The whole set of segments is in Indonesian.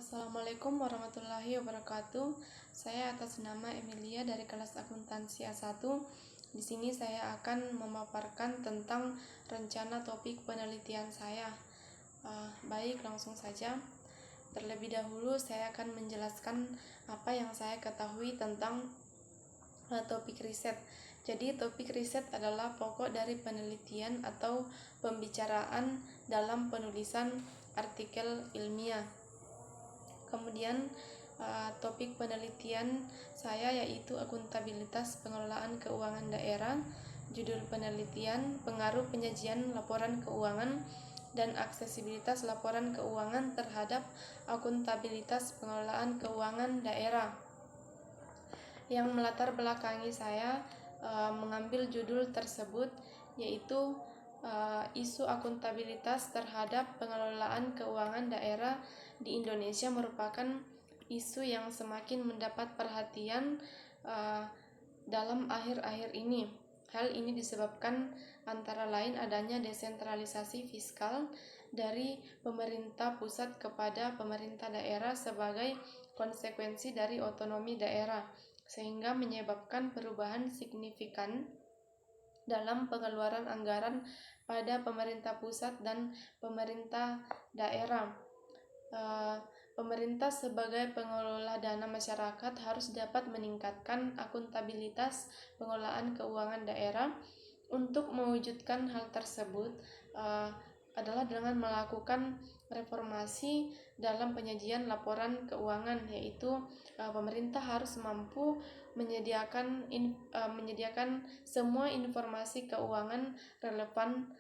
Assalamualaikum warahmatullahi wabarakatuh. Saya atas nama Emilia dari kelas akuntansi A1. Di sini saya akan memaparkan tentang rencana topik penelitian saya. Baik, langsung saja. Terlebih dahulu saya akan menjelaskan apa yang saya ketahui tentang topik riset. Jadi topik riset adalah pokok dari penelitian atau pembicaraan dalam penulisan artikel ilmiah. Kemudian topik penelitian saya yaitu akuntabilitas pengelolaan keuangan daerah. Judul penelitian pengaruh penyajian laporan keuangan dan aksesibilitas laporan keuangan terhadap akuntabilitas pengelolaan keuangan daerah. Yang melatar belakangi saya mengambil judul tersebut yaitu isu akuntabilitas terhadap pengelolaan keuangan daerah di Indonesia merupakan isu yang semakin mendapat perhatian dalam akhir-akhir ini. Hal ini disebabkan antara lain adanya desentralisasi fiskal dari pemerintah pusat kepada pemerintah daerah sebagai konsekuensi dari otonomi daerah, sehingga menyebabkan perubahan signifikan dalam pengeluaran anggaran pada pemerintah pusat dan pemerintah daerah. Pemerintah sebagai pengelola dana masyarakat harus dapat meningkatkan akuntabilitas pengelolaan keuangan daerah. Untuk mewujudkan hal tersebut adalah dengan melakukan reformasi dalam penyajian laporan keuangan, yaitu pemerintah harus mampu menyediakan semua informasi keuangan relevan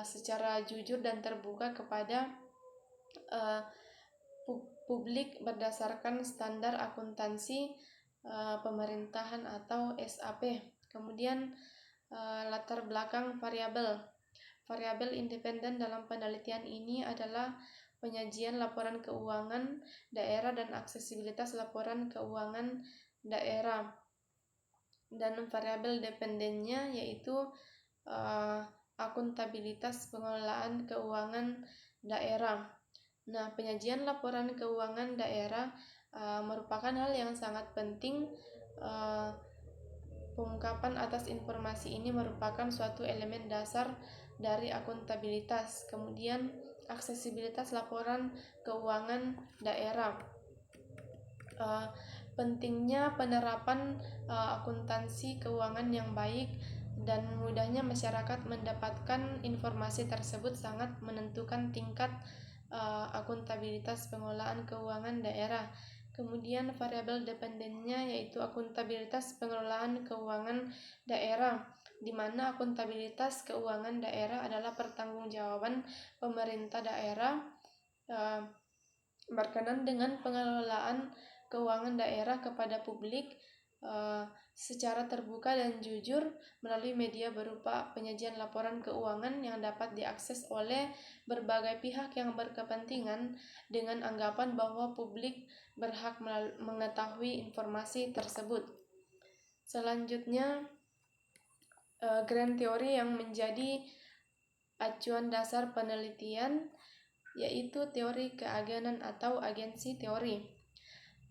secara jujur dan terbuka kepada publik berdasarkan standar akuntansi pemerintahan atau SAP. Kemudian latar belakang variabel independen dalam penelitian ini adalah penyajian laporan keuangan daerah dan aksesibilitas laporan keuangan daerah, dan variabel dependennya yaitu akuntabilitas pengelolaan keuangan daerah. Nah, penyajian laporan keuangan daerah merupakan hal yang sangat penting. Pengungkapan atas informasi ini merupakan suatu elemen dasar dari akuntabilitas. Kemudian aksesibilitas laporan keuangan daerah. Pentingnya penerapan akuntansi keuangan yang baik dan mudahnya masyarakat mendapatkan informasi tersebut sangat menentukan tingkat akuntabilitas pengelolaan keuangan daerah. Kemudian variabel dependennya yaitu akuntabilitas pengelolaan keuangan daerah, di mana akuntabilitas keuangan daerah adalah pertanggungjawaban pemerintah daerah berkenan dengan pengelolaan keuangan daerah kepada publik secara terbuka dan jujur melalui media berupa penyajian laporan keuangan yang dapat diakses oleh berbagai pihak yang berkepentingan dengan anggapan bahwa publik berhak mengetahui informasi tersebut. Selanjutnya, grand teori yang menjadi acuan dasar penelitian yaitu teori keagenan atau agensi teori.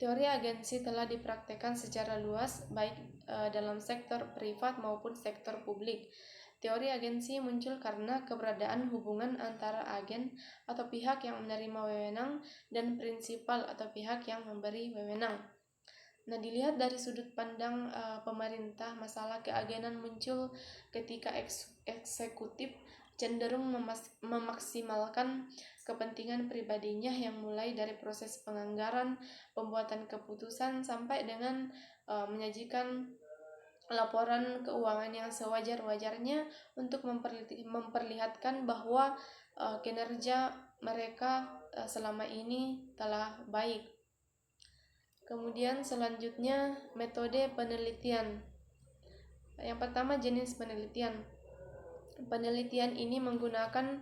Teori agensi telah dipraktekkan secara luas baik dalam sektor privat maupun sektor publik. Teori agensi muncul karena keberadaan hubungan antara agen atau pihak yang menerima wewenang dan prinsipal atau pihak yang memberi wewenang. Nah, dilihat dari sudut pandang pemerintah, masalah keagenan muncul ketika eksekutif cenderung memaksimalkan kepentingan pribadinya yang mulai dari proses penganggaran, pembuatan keputusan, sampai dengan menyajikan laporan keuangan yang sewajar-wajarnya untuk memperlihatkan bahwa kinerja mereka selama ini telah baik. Kemudian selanjutnya metode penelitian. Yang pertama, jenis penelitian. Penelitian ini menggunakan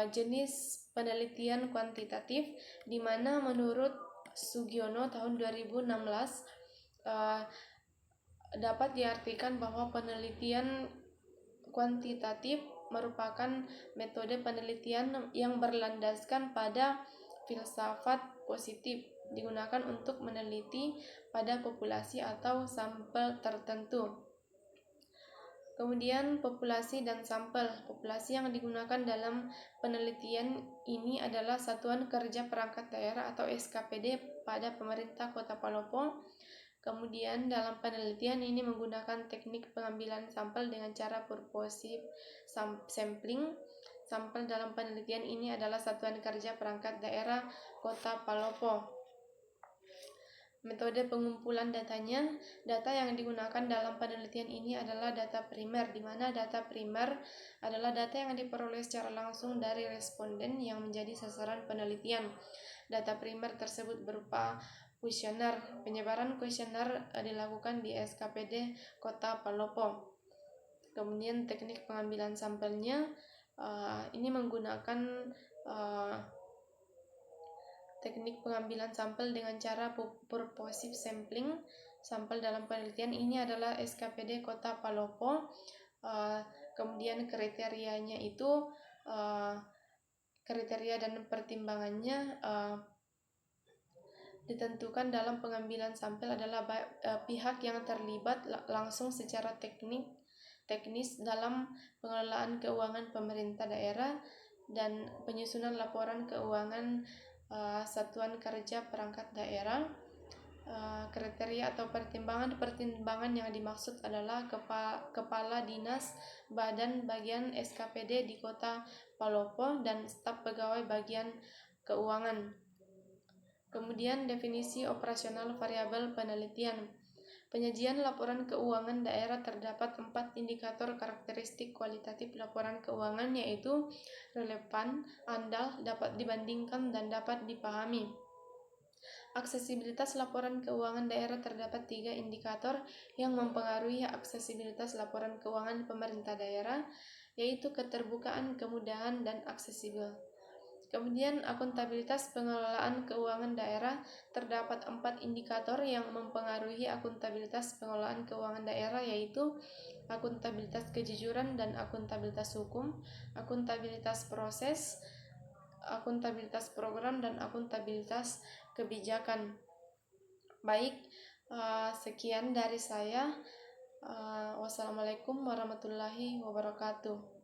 jenis penelitian kuantitatif, di mana menurut Sugiono tahun 2016 dapat diartikan bahwa penelitian kuantitatif merupakan metode penelitian yang berlandaskan pada filsafat positif, digunakan untuk meneliti pada populasi atau sampel tertentu. Kemudian populasi dan sampel. Populasi yang digunakan dalam penelitian ini adalah Satuan Kerja Perangkat Daerah atau SKPD pada pemerintah Kota Palopo. Kemudian dalam penelitian ini menggunakan teknik pengambilan sampel dengan cara purposive sampling. Sampel dalam penelitian ini adalah Satuan Kerja Perangkat Daerah Kota Palopo. Metode pengumpulan datanya, data yang digunakan dalam penelitian ini adalah data primer, di mana data primer adalah data yang diperoleh secara langsung dari responden yang menjadi sasaran penelitian. Data primer tersebut berupa kuesioner. Penyebaran kuesioner dilakukan di SKPD Kota Palopo. Kemudian teknik pengambilan sampelnya, ini menggunakan teknik pengambilan sampel dengan cara purposive sampling. Sampel dalam penelitian ini adalah SKPD Kota Palopo. Kemudian kriterianya itu, kriteria dan pertimbangannya ditentukan dalam pengambilan sampel adalah pihak yang terlibat langsung secara teknis dalam pengelolaan keuangan pemerintah daerah dan penyusunan laporan keuangan Satuan Kerja Perangkat Daerah. Kriteria atau pertimbangan yang dimaksud adalah Kepala Dinas Badan Bagian SKPD di Kota Palopo dan staf pegawai bagian keuangan. Kemudian definisi operasional variabel penelitian. Penyajian laporan keuangan daerah terdapat 4 indikator karakteristik kualitatif laporan keuangan, yaitu relevan, andal, dapat dibandingkan, dan dapat dipahami. Aksesibilitas laporan keuangan daerah terdapat 3 indikator yang mempengaruhi aksesibilitas laporan keuangan pemerintah daerah, yaitu keterbukaan, kemudahan, dan aksesibel. Kemudian akuntabilitas pengelolaan keuangan daerah terdapat 4 indikator yang mempengaruhi akuntabilitas pengelolaan keuangan daerah, yaitu akuntabilitas kejujuran dan akuntabilitas hukum, akuntabilitas proses, akuntabilitas program, dan akuntabilitas kebijakan. Baik, sekian dari saya. Wassalamualaikum warahmatullahi wabarakatuh.